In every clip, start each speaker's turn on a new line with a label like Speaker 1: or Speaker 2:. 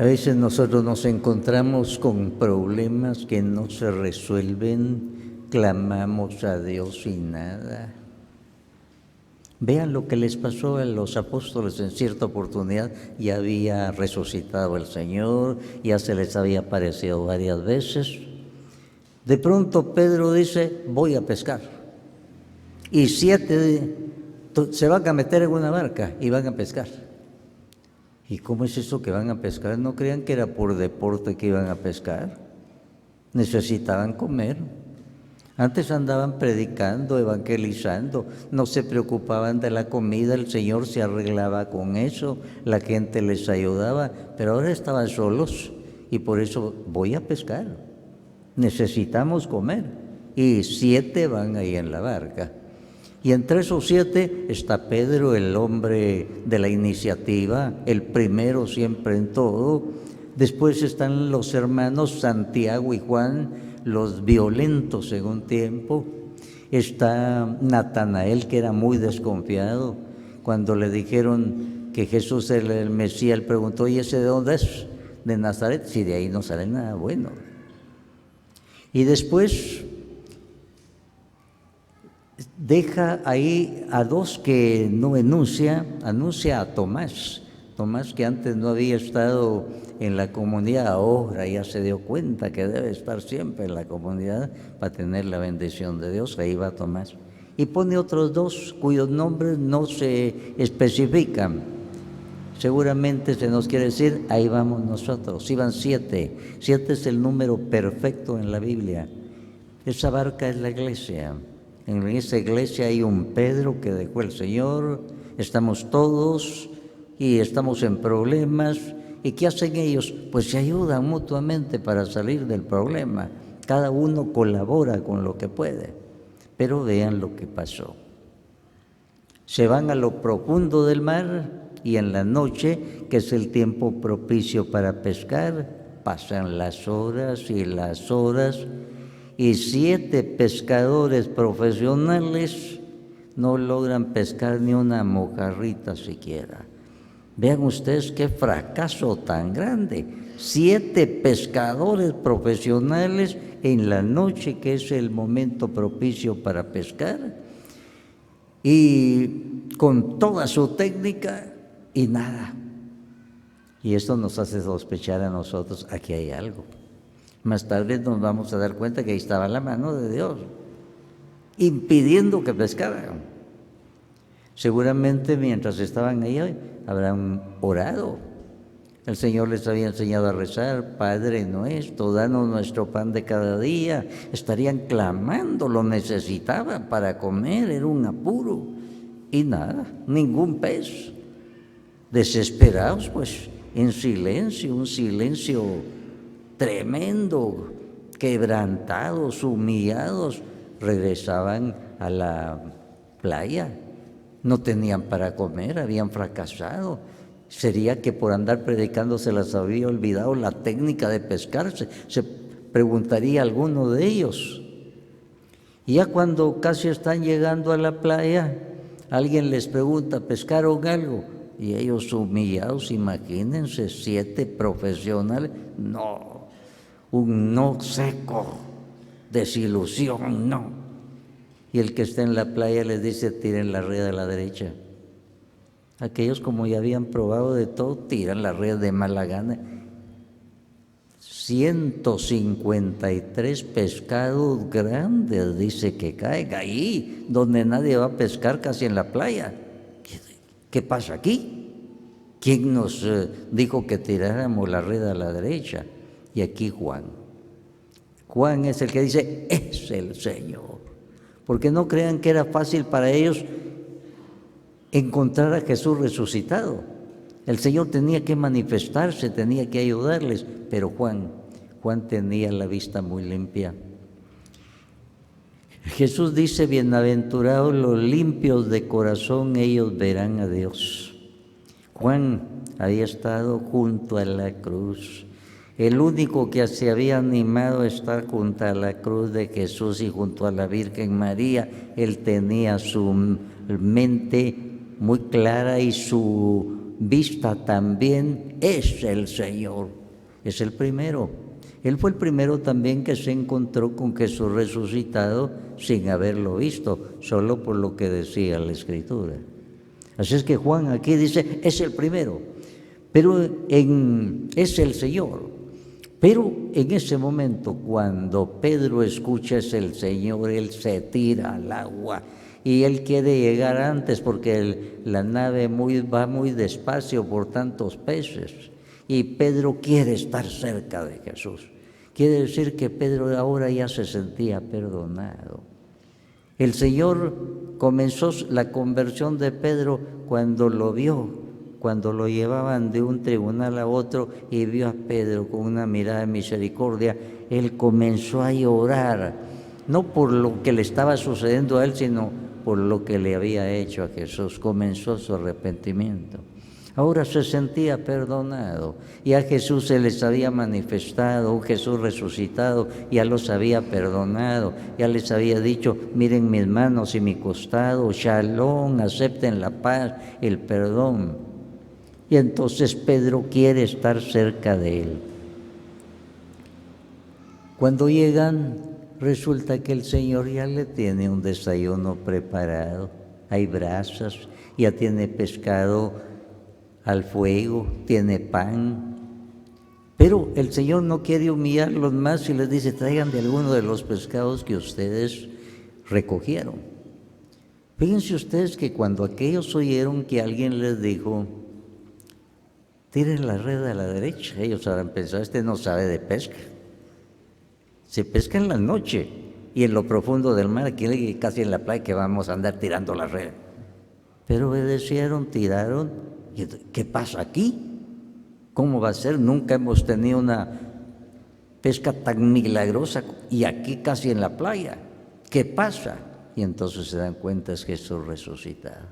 Speaker 1: A veces nosotros nos encontramos con problemas que no se resuelven, clamamos a Dios y nada. Vean lo que les pasó a los apóstoles en cierta oportunidad. Ya había resucitado el Señor, ya se les había aparecido varias veces. De pronto Pedro dice, voy a pescar. Y 7 se van a meter en una barca y van a pescar. ¿Y cómo es eso que van a pescar? No crean que era por deporte que iban a pescar. Necesitaban comer. Antes andaban predicando, evangelizando, no se preocupaban de la comida, el Señor se arreglaba con eso, la gente les ayudaba, pero ahora estaban solos y por eso voy a pescar. Necesitamos comer. Y 7 van ahí en la barca. Y entre esos 7 está Pedro, el hombre de la iniciativa, el primero siempre en todo. Después están los hermanos Santiago y Juan, los violentos en un tiempo. Está Natanael, que era muy desconfiado. Cuando le dijeron que Jesús era el Mesías, él preguntó, ¿y ese de dónde es? De Nazaret. Si de ahí no sale nada bueno. Y después deja ahí a 2 que no anuncia a Tomás. Tomás, que antes no había estado en la comunidad, ahora ya se dio cuenta que debe estar siempre en la comunidad para tener la bendición de Dios. Ahí va Tomás. Y pone otros 2 cuyos nombres no se especifican. Seguramente se nos quiere decir, ahí vamos nosotros. Iban 7. 7 es el número perfecto en la Biblia. Esa barca es la iglesia. En esa iglesia hay un Pedro que dejó el Señor, estamos todos y estamos en problemas. ¿Y qué hacen ellos? Pues se ayudan mutuamente para salir del problema. Cada uno colabora con lo que puede. Pero vean lo que pasó. Se van a lo profundo del mar y en la noche, que es el tiempo propicio para pescar, pasan las horas y las horas. Y 7 pescadores profesionales no logran pescar ni una mojarrita siquiera. Vean ustedes qué fracaso tan grande. 7 pescadores profesionales en la noche, que es el momento propicio para pescar, y con toda su técnica y nada. Y esto nos hace sospechar a nosotros, aquí hay algo. Más tarde nos vamos a dar cuenta que ahí estaba la mano de Dios, impidiendo que pescaran. Seguramente mientras estaban ahí habrán orado. El Señor les había enseñado a rezar, Padre nuestro, danos nuestro pan de cada día. Estarían clamando, lo necesitaban para comer, era un apuro. Y nada, ningún pez. Desesperados, pues, en silencio, un silencio tremendo, quebrantados, humillados, regresaban a la playa. No tenían para comer, habían fracasado. Sería que por andar predicando se las había olvidado la técnica de pescar, se preguntaría alguno de ellos. Y ya cuando casi están llegando a la playa, alguien les pregunta, ¿pescaron algo? Y ellos humillados, imagínense, 7 profesionales, no, un no seco, desilusión, no. Y el que está en la playa les dice, tiren la red a la derecha. Aquellos, como ya habían probado de todo, tiran la red de mala gana. 153 pescados grandes, dice, que caen ahí, donde nadie va a pescar, casi en la playa. ¿Qué pasa aquí? ¿Quién nos dijo que tiráramos la red a la derecha? Y aquí Juan. Juan es el que dice, es el Señor. Porque no crean que era fácil para ellos encontrar a Jesús resucitado. El Señor tenía que manifestarse, tenía que ayudarles, pero Juan tenía la vista muy limpia. Jesús dice, bienaventurados los limpios de corazón, ellos verán a Dios. Juan había estado junto a la cruz, el único que se había animado a estar junto a la cruz de Jesús y junto a la Virgen María. Él tenía su mente muy clara y su vista también es el Señor. Es el primero. Él fue el primero también que se encontró con Jesús resucitado sin haberlo visto, solo por lo que decía la Escritura. Así es que Juan aquí dice, es el primero, pero es el Señor. Pero en ese momento, cuando Pedro escucha es el Señor, él se tira al agua y él quiere llegar antes porque la nave va muy despacio por tantos peces. Y Pedro quiere estar cerca de Jesús. Quiere decir que Pedro ahora ya se sentía perdonado. El Señor comenzó la conversión de Pedro cuando lo vio, cuando lo llevaban de un tribunal a otro y vio a Pedro con una mirada de misericordia. Él comenzó a llorar, no por lo que le estaba sucediendo a él, sino por lo que le había hecho a Jesús. Comenzó su arrepentimiento. Ahora se sentía perdonado, ya Jesús se les había manifestado, un Jesús resucitado, ya los había perdonado, ya les había dicho, miren mis manos y mi costado, shalom, acepten la paz, el perdón. Y entonces Pedro quiere estar cerca de él. Cuando llegan, resulta que el Señor ya le tiene un desayuno preparado, hay brasas, ya tiene pescado al fuego, tiene pan, pero el Señor no quiere humillarlos más y les dice, traigan de alguno de los pescados que ustedes recogieron. Fíjense ustedes que cuando aquellos oyeron que alguien les dijo, tiren la red a la derecha, ellos habrán pensado, este no sabe de pesca. Se pesca en la noche y en lo profundo del mar, aquí casi en la playa que vamos a andar tirando la red. Pero obedecieron, tiraron. ¿Qué pasa aquí? ¿Cómo va a ser? Nunca hemos tenido una pesca tan milagrosa y aquí casi en la playa. ¿Qué pasa? Y entonces se dan cuenta, es Jesús resucitado.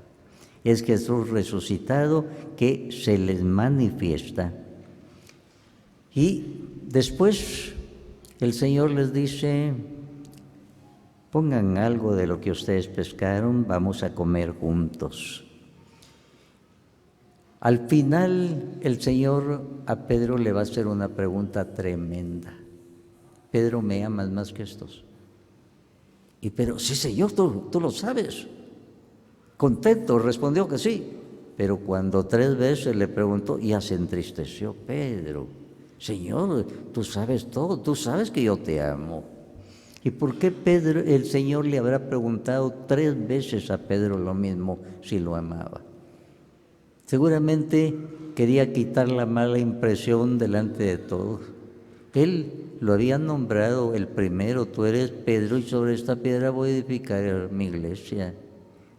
Speaker 1: Es Jesús resucitado que se les manifiesta. Y después el Señor les dice, pongan algo de lo que ustedes pescaron, vamos a comer juntos. Al final, el Señor a Pedro le va a hacer una pregunta tremenda. Pedro, ¿me amas más que estos? Y Pedro, sí, Señor, tú lo sabes. Contento, respondió que sí. Pero cuando 3 veces le preguntó, ya se entristeció Pedro. Señor, tú sabes todo, tú sabes que yo te amo. ¿Y por qué el Señor le habrá preguntado 3 veces a Pedro lo mismo si lo amaba? Seguramente quería quitar la mala impresión delante de todos. Él lo había nombrado el primero, tú eres Pedro y sobre esta piedra voy a edificar mi iglesia.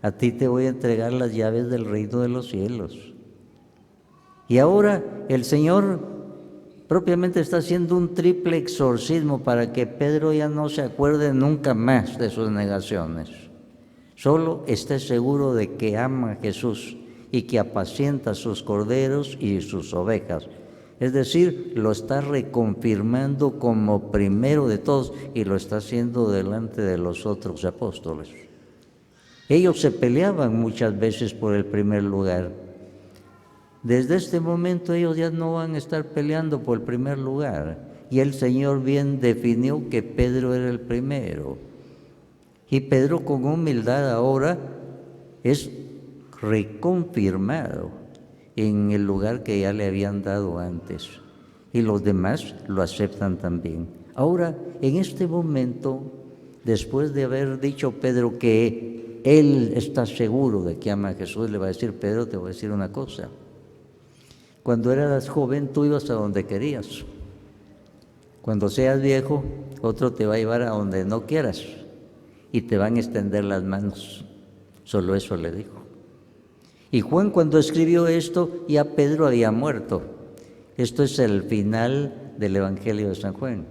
Speaker 1: A ti te voy a entregar las llaves del reino de los cielos. Y ahora el Señor propiamente está haciendo un triple exorcismo para que Pedro ya no se acuerde nunca más de sus negaciones. Solo esté seguro de que ama a Jesús y que apacienta sus corderos y sus ovejas. Es decir, lo está reconfirmando como primero de todos y lo está haciendo delante de los otros apóstoles. Ellos se peleaban muchas veces por el primer lugar. Desde este momento ellos ya no van a estar peleando por el primer lugar. Y el Señor bien definió que Pedro era el primero. Y Pedro con humildad ahora es reconfirmado en el lugar que ya le habían dado antes. Y los demás lo aceptan también. Ahora, en este momento, después de haber dicho Pedro que él está seguro de que ama a Jesús, le va a decir, Pedro, te voy a decir una cosa. Cuando eras joven, tú ibas a donde querías. Cuando seas viejo, otro te va a llevar a donde no quieras y te van a extender las manos. Solo eso le dijo. Y Juan, cuando escribió esto, ya Pedro había muerto. Esto es el final del Evangelio de San Juan.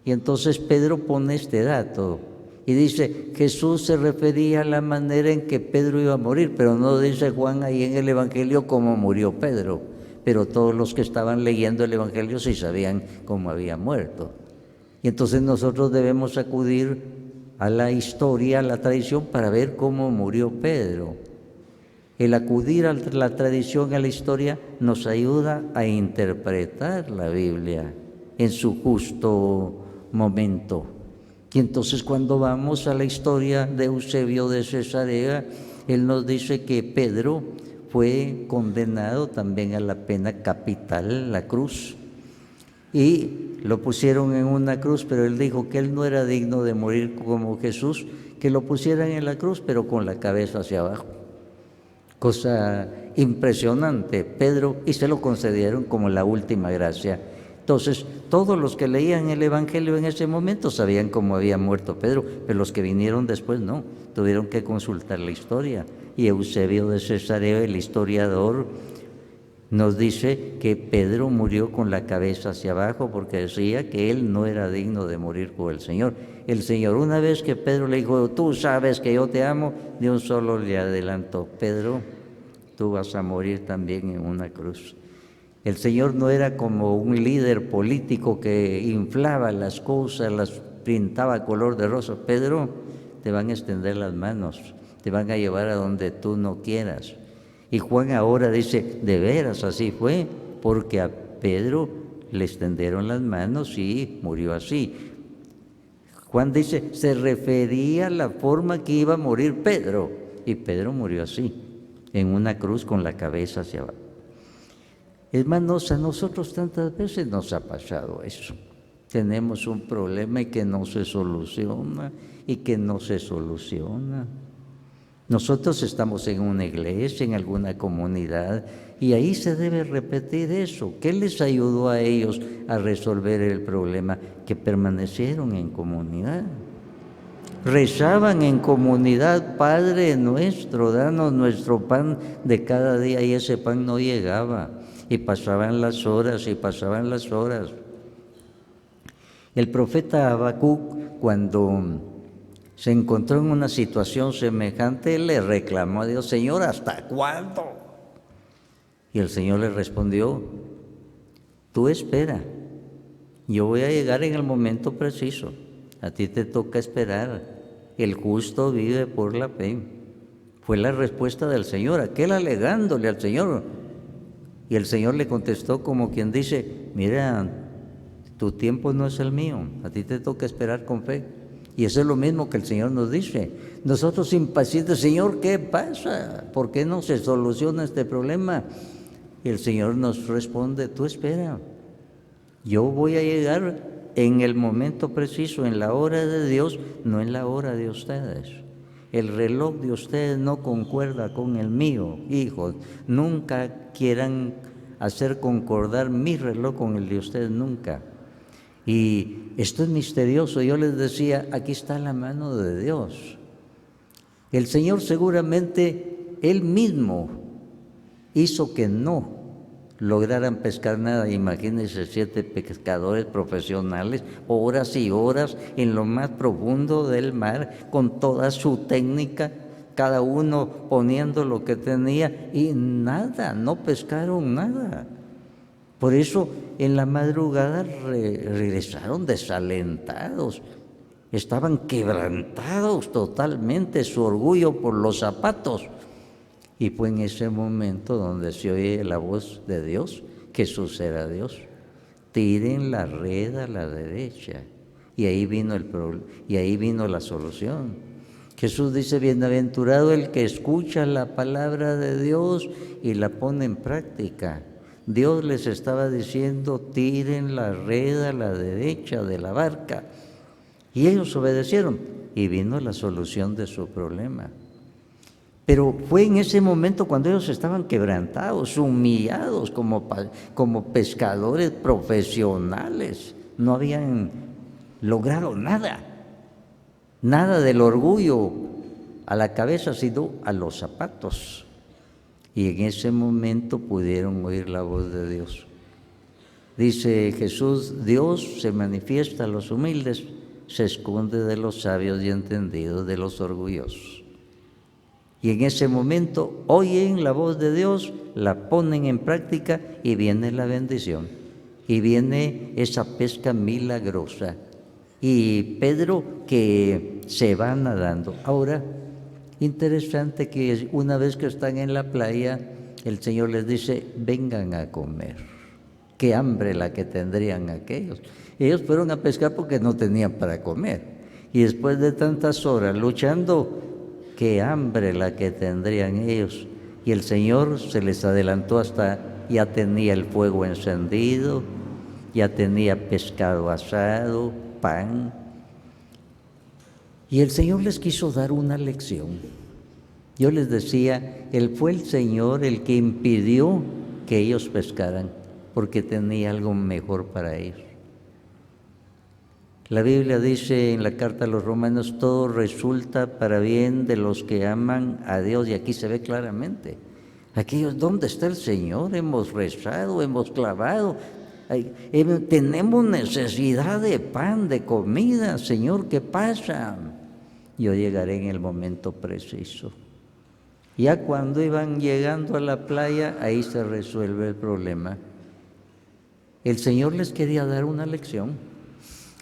Speaker 1: Y entonces Pedro pone este dato y dice, Jesús se refería a la manera en que Pedro iba a morir, pero no dice Juan ahí en el Evangelio cómo murió Pedro. Pero todos los que estaban leyendo el Evangelio sí sabían cómo había muerto. Y entonces nosotros debemos acudir a la historia, a la tradición, para ver cómo murió Pedro. El acudir a la tradición, a la historia, nos ayuda a interpretar la Biblia en su justo momento. Y entonces cuando vamos a la historia de Eusebio de Cesarea, él nos dice que Pedro fue condenado también a la pena capital, la cruz, y lo pusieron en una cruz, pero él dijo que él no era digno de morir como Jesús, que lo pusieran en la cruz, pero con la cabeza hacia abajo. Cosa impresionante, Pedro, y se lo concedieron como la última gracia. Entonces, todos los que leían el Evangelio en ese momento sabían cómo había muerto Pedro, pero los que vinieron después no, tuvieron que consultar la historia. Y Eusebio de Cesarea, el historiador, nos dice que Pedro murió con la cabeza hacia abajo porque decía que él no era digno de morir por el Señor. El Señor, una vez que Pedro le dijo, tú sabes que yo te amo, de un solo le adelantó, Pedro, tú vas a morir también en una cruz. El Señor no era como un líder político que inflaba las cosas, las pintaba color de rosa. Pedro, te van a extender las manos, te van a llevar a donde tú no quieras. Y Juan ahora dice, de veras así fue, porque a Pedro le extendieron las manos y murió así. Juan dice, se refería a la forma que iba a morir Pedro, y Pedro murió así, en una cruz con la cabeza hacia abajo. Hermanos, a nosotros tantas veces nos ha pasado eso. Tenemos un problema y que no se soluciona, y que no se soluciona. Nosotros estamos en una iglesia, en alguna comunidad, y ahí se debe repetir eso. ¿Qué les ayudó a ellos a resolver el problema? Que permanecieron en comunidad. Rezaban en comunidad, Padre nuestro, danos nuestro pan de cada día, y ese pan no llegaba. Y pasaban las horas y pasaban las horas. El profeta Habacuc, cuando se encontró en una situación semejante, le reclamó a Dios, Señor, ¿hasta cuándo? Y el Señor le respondió, tú espera, yo voy a llegar en el momento preciso, a ti te toca esperar, el justo vive por la fe. Fue la respuesta del Señor, aquel alegándole al Señor. Y el Señor le contestó como quien dice, mira, tu tiempo no es el mío, a ti te toca esperar con fe. Y eso es lo mismo que el Señor nos dice. Nosotros impacientes, Señor, ¿qué pasa? ¿Por qué no se soluciona este problema? Y el Señor nos responde, tú espera, yo voy a llegar en el momento preciso, en la hora de Dios, no en la hora de ustedes. El reloj de ustedes no concuerda con el mío, hijos. Nunca quieran hacer concordar mi reloj con el de ustedes, nunca. Y esto es misterioso. Yo les decía, aquí está la mano de Dios. El Señor seguramente Él mismo hizo que no lograran pescar nada. Imagínense 7 pescadores profesionales, horas y horas en lo más profundo del mar, con toda su técnica, cada uno poniendo lo que tenía, y nada, no pescaron nada. Por eso en la madrugada regresaron desalentados, estaban quebrantados totalmente, su orgullo por los zapatos. Y fue en ese momento donde se oye la voz de Dios, Jesús era Dios. Tiren la red a la derecha. Y ahí vino el problema, y ahí vino la solución. Jesús dice, bienaventurado el que escucha la palabra de Dios y la pone en práctica. Dios les estaba diciendo, tiren la red a la derecha de la barca. Y ellos obedecieron, y vino la solución de su problema. Pero fue en ese momento cuando ellos estaban quebrantados, humillados como pescadores profesionales. No habían logrado nada del orgullo a la cabeza, sino a los zapatos. Y en ese momento pudieron oír la voz de Dios. Dice Jesús, Dios se manifiesta a los humildes, se esconde de los sabios y entendidos, de los orgullosos. Y en ese momento oyen la voz de Dios, la ponen en práctica y viene la bendición. Y viene esa pesca milagrosa. Y Pedro que se va nadando. Ahora, Interesante que una vez que están en la playa, el Señor les dice, vengan a comer. Qué hambre la que tendrían aquellos. Ellos fueron a pescar porque no tenían para comer. Y después de tantas horas luchando, qué hambre la que tendrían ellos. Y el Señor se les adelantó hasta, ya tenía el fuego encendido, ya tenía pescado asado, pan. Y el Señor les quiso dar una lección. Yo les decía, fue el Señor el que impidió que ellos pescaran, porque tenía algo mejor para ellos. La Biblia dice en la carta a los Romanos, todo resulta para bien de los que aman a Dios, y aquí se ve claramente. Aquellos, ¿dónde está el Señor? Hemos rezado, hemos clavado, tenemos necesidad de pan, de comida. Señor, ¿qué pasa? Yo llegaré en el momento preciso. Ya cuando iban llegando a la playa, ahí se resuelve el problema. El Señor les quería dar una lección.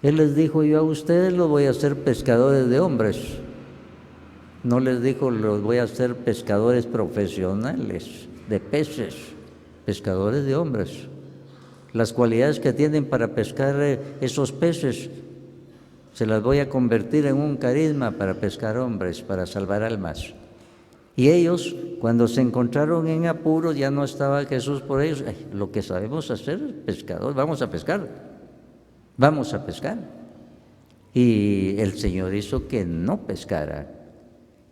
Speaker 1: Él les dijo, yo a ustedes los voy a hacer pescadores de hombres. No les dijo, los voy a hacer pescadores profesionales de peces, pescadores de hombres. Las cualidades que tienen para pescar esos peces, se las voy a convertir en un carisma para pescar hombres, para salvar almas. Y ellos, cuando se encontraron en apuros, ya no estaba Jesús por ellos. Lo que sabemos hacer, pescador, vamos a pescar. Y el Señor hizo que no pescara.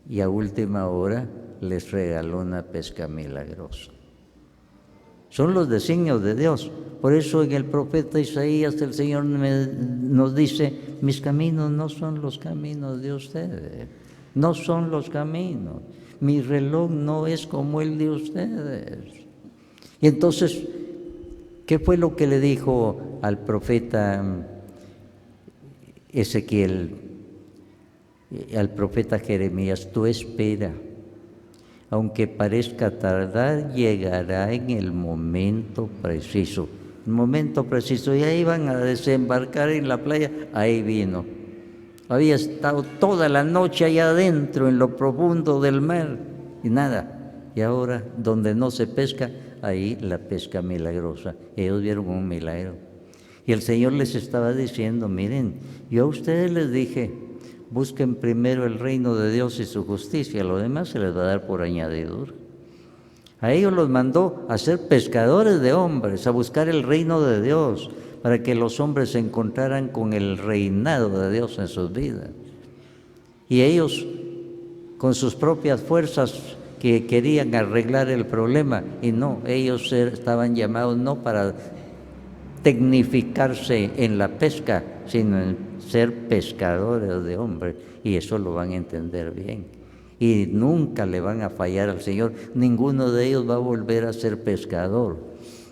Speaker 1: Y a última hora les regaló una pesca milagrosa. Son los designios de Dios. Por eso en el profeta Isaías el Señor nos dice, mis caminos no son los caminos de ustedes, no son los caminos. Mi reloj no es como el de ustedes. Y entonces, ¿qué fue lo que le dijo al profeta Ezequiel, al profeta Jeremías? Tú espera, aunque parezca tardar, llegará en el momento preciso. El momento preciso, ya iban a desembarcar en la playa, ahí vino. Había estado toda la noche allá adentro, en lo profundo del mar, y nada. Y ahora, donde no se pesca, ahí la pesca milagrosa. Ellos vieron un milagro. Y el Señor les estaba diciendo, miren, yo a ustedes les dije, busquen primero el reino de Dios y su justicia, lo demás se les va a dar por añadidura. A ellos los mandó a ser pescadores de hombres, a buscar el reino de Dios, para que los hombres se encontraran con el reinado de Dios en sus vidas. Y ellos, con sus propias fuerzas, que querían arreglar el problema, y no, ellos estaban llamados no para tecnificarse en la pesca, sino en ser pescadores de hombres, y eso lo van a entender bien. Y nunca le van a fallar al Señor. Ninguno de ellos va a volver a ser pescador.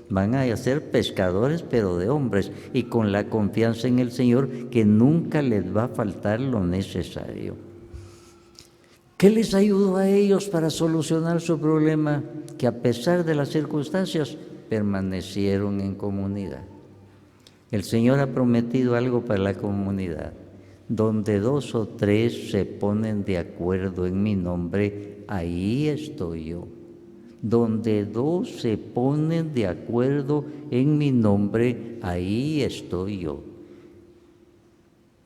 Speaker 1: Van a ser pescadores, pero de hombres, y con la confianza en el Señor, que nunca les va a faltar lo necesario. ¿Qué les ayudó a ellos para solucionar su problema? Que a pesar de las circunstancias, permanecieron en comunidad. El Señor ha prometido algo para la comunidad. Donde 2 o 3 se ponen de acuerdo en mi nombre, ahí estoy yo. Donde 2 se ponen de acuerdo en mi nombre, ahí estoy yo.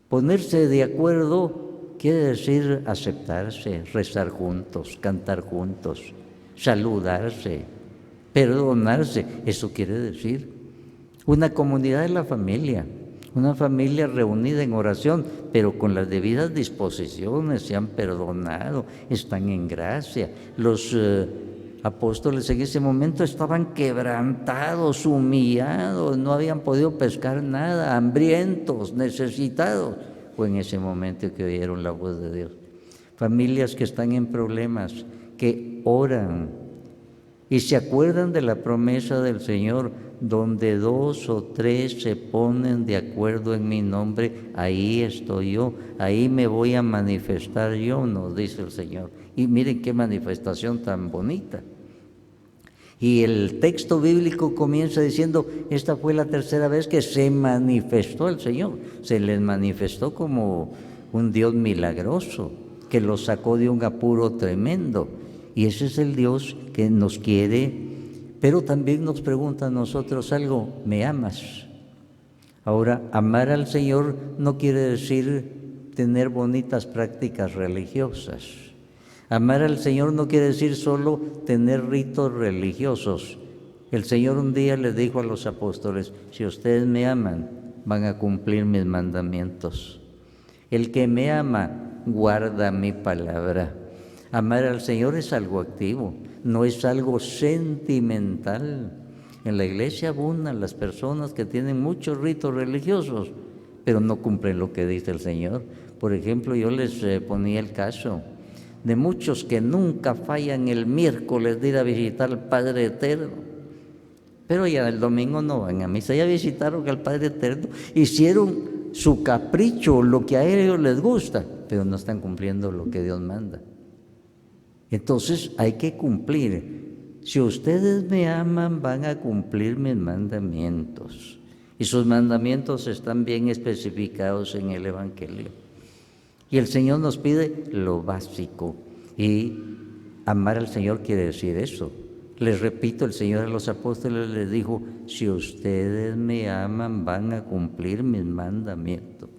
Speaker 1: Ponerse de acuerdo quiere decir aceptarse, rezar juntos, cantar juntos, saludarse, perdonarse. Eso quiere decir una comunidad de la familia. Una familia reunida en oración, pero con las debidas disposiciones, se han perdonado, están en gracia. Los apóstoles en ese momento estaban quebrantados, humillados, no habían podido pescar nada, hambrientos, necesitados. Fue en ese momento que oyeron la voz de Dios. Familias que están en problemas, que oran y se acuerdan de la promesa del Señor, donde 2 o 3 se ponen de acuerdo en mi nombre, ahí estoy yo, ahí me voy a manifestar yo, nos dice el Señor. Y miren qué manifestación tan bonita. Y el texto bíblico comienza diciendo, esta fue la 3ª vez que se manifestó el Señor. Se les manifestó como un Dios milagroso, que los sacó de un apuro tremendo. Y ese es el Dios que nos quiere, pero también nos pregunta a nosotros algo: ¿me amas? Ahora, amar al Señor no quiere decir tener bonitas prácticas religiosas. Amar al Señor no quiere decir solo tener ritos religiosos. El Señor un día les dijo a los apóstoles: si ustedes me aman, van a cumplir mis mandamientos. El que me ama, guarda mi palabra. Amar al Señor es algo activo, no es algo sentimental. En la iglesia abundan las personas que tienen muchos ritos religiosos, pero no cumplen lo que dice el Señor. Por ejemplo, yo les ponía el caso de muchos que nunca fallan el miércoles de ir a visitar al Padre Eterno, pero ya el domingo no van a misa. Ya visitaron al Padre Eterno, hicieron su capricho, lo que a ellos les gusta, pero no están cumpliendo lo que Dios manda. Entonces hay que cumplir. Si ustedes me aman, van a cumplir mis mandamientos. Y sus mandamientos están bien especificados en el Evangelio. Y el Señor nos pide lo básico. Y amar al Señor quiere decir eso. Les repito, el Señor a los apóstoles les dijo: si ustedes me aman, van a cumplir mis mandamientos.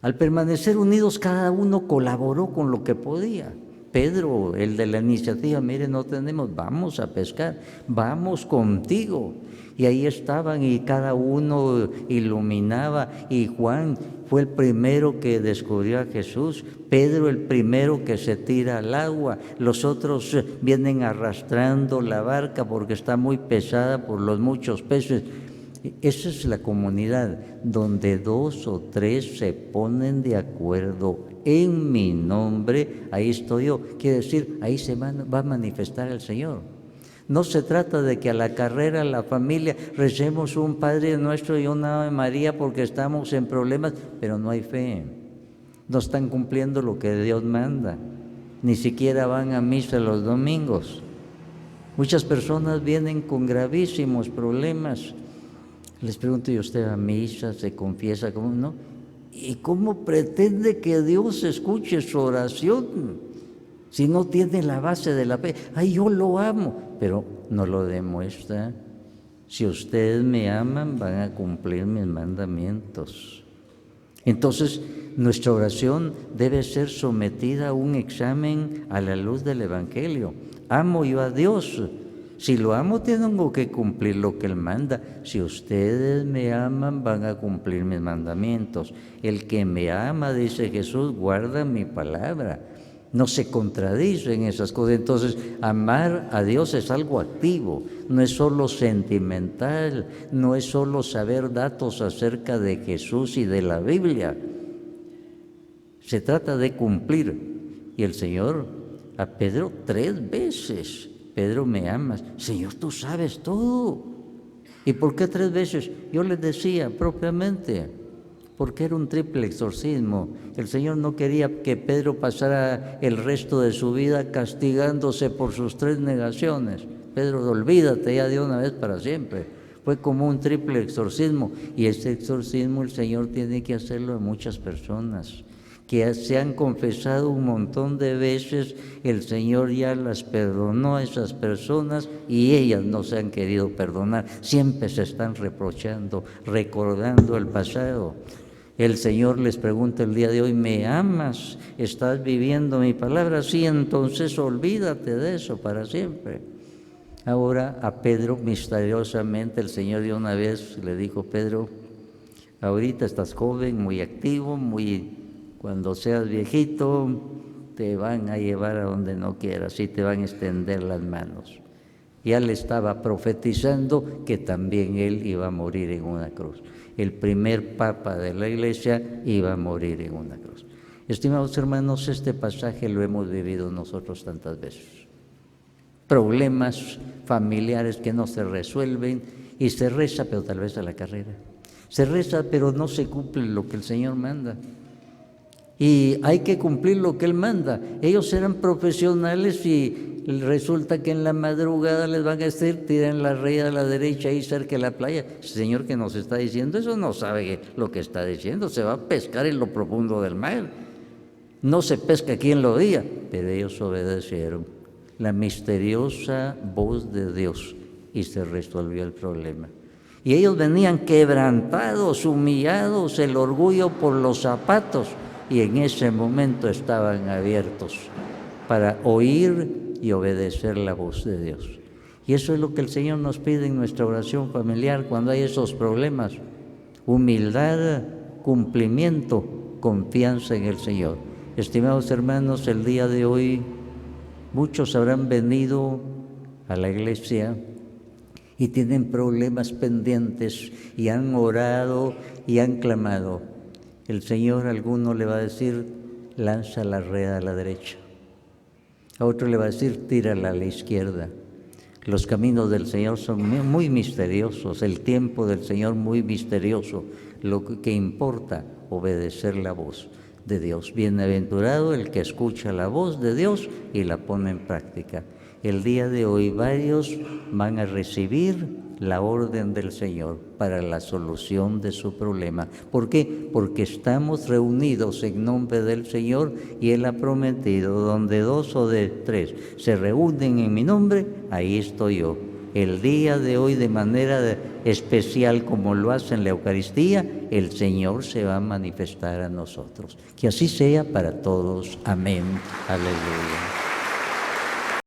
Speaker 1: Al permanecer unidos, cada uno colaboró con lo que podía. Pedro, el de la iniciativa: mire, no tenemos, vamos a pescar, vamos contigo. Y ahí estaban, y cada uno iluminaba. Y Juan fue el primero que descubrió a Jesús. Pedro, el primero que se tira al agua. Los otros vienen arrastrando la barca porque está muy pesada por los muchos peces. Esa es la comunidad, donde 2 o 3 se ponen de acuerdo en mi nombre, ahí estoy yo. Quiere decir, ahí se va a manifestar el Señor. No se trata de que a la carrera, a la familia, recemos un Padre Nuestro y una Ave María porque estamos en problemas, pero no hay fe. No están cumpliendo lo que Dios manda. Ni siquiera van a misa los domingos. Muchas personas vienen con gravísimos problemas. Les pregunto: ¿y usted va a misa, se confiesa? ¿Cómo no? ¿Y cómo pretende que Dios escuche su oración si no tiene la base de la fe? Ay, yo lo amo, pero no lo demuestra. Si ustedes me aman, van a cumplir mis mandamientos. Entonces, nuestra oración debe ser sometida a un examen a la luz del Evangelio. ¿Amo yo a Dios? Si lo amo, tengo que cumplir lo que Él manda. Si ustedes me aman, van a cumplir mis mandamientos. El que me ama, dice Jesús, guarda mi palabra. No se contradicen esas cosas. Entonces, amar a Dios es algo activo, no es solo sentimental, no es solo saber datos acerca de Jesús y de la Biblia. Se trata de cumplir. Y el Señor a Pedro 3 veces: Pedro, ¿me amas? Señor, tú sabes todo. ¿Y por qué 3 veces? Yo les decía propiamente, porque era un triple exorcismo. El Señor no quería que Pedro pasara el resto de su vida castigándose por sus 3 negaciones. Pedro, olvídate ya de una vez para siempre. Fue como un triple exorcismo. Y ese exorcismo el Señor tiene que hacerlo en muchas personas que se han confesado un montón de veces. El Señor ya las perdonó a esas personas y ellas no se han querido perdonar. Siempre se están reprochando, recordando el pasado. El Señor les pregunta el día de hoy: ¿me amas? ¿Estás viviendo mi palabra? Sí, entonces olvídate de eso para siempre. Ahora a Pedro, misteriosamente, el Señor de una vez le dijo: Pedro, ahorita estás joven, muy activo, cuando seas viejito te van a llevar a donde no quieras y te van a extender las manos. Ya le estaba profetizando que también él iba a morir en una cruz. El primer papa de la Iglesia iba a morir en una cruz. Estimados hermanos, este pasaje lo hemos vivido nosotros tantas veces. Problemas familiares que no se resuelven y se reza, pero tal vez a la carrera. Se reza, pero no se cumple lo que el Señor manda. Y hay que cumplir lo que Él manda. Ellos eran profesionales y resulta que en la madrugada les van a decir: tiren la red a la derecha y cerca de la playa. El Señor que nos está diciendo eso no sabe lo que está diciendo. Se va a pescar en lo profundo del mar. No se pesca quién lo oía, pero ellos obedecieron la misteriosa voz de Dios y se resolvió el problema. Y ellos venían quebrantados, humillados, el orgullo por los zapatos, y en ese momento estaban abiertos para oír y obedecer la voz de Dios. Y eso es lo que el Señor nos pide en nuestra oración familiar cuando hay esos problemas: humildad, cumplimiento, confianza en el Señor. Estimados hermanos, el día de hoy muchos habrán venido a la iglesia y tienen problemas pendientes y han orado y han clamado. El Señor a alguno le va a decir: lanza la red a la derecha. A otro le va a decir: tírala a la izquierda. Los caminos del Señor son muy misteriosos, el tiempo del Señor muy misterioso. Lo que importa, obedecer la voz de Dios. Bienaventurado el que escucha la voz de Dios y la pone en práctica. El día de hoy varios van a recibir la orden del Señor para la solución de su problema. ¿Por qué? Porque estamos reunidos en nombre del Señor y Él ha prometido: donde 2 o de 3 se reúnen en mi nombre, ahí estoy yo. El día de hoy, de manera especial, como lo hace en la Eucaristía, el Señor se va a manifestar a nosotros. Que así sea para todos. Amén. Aleluya.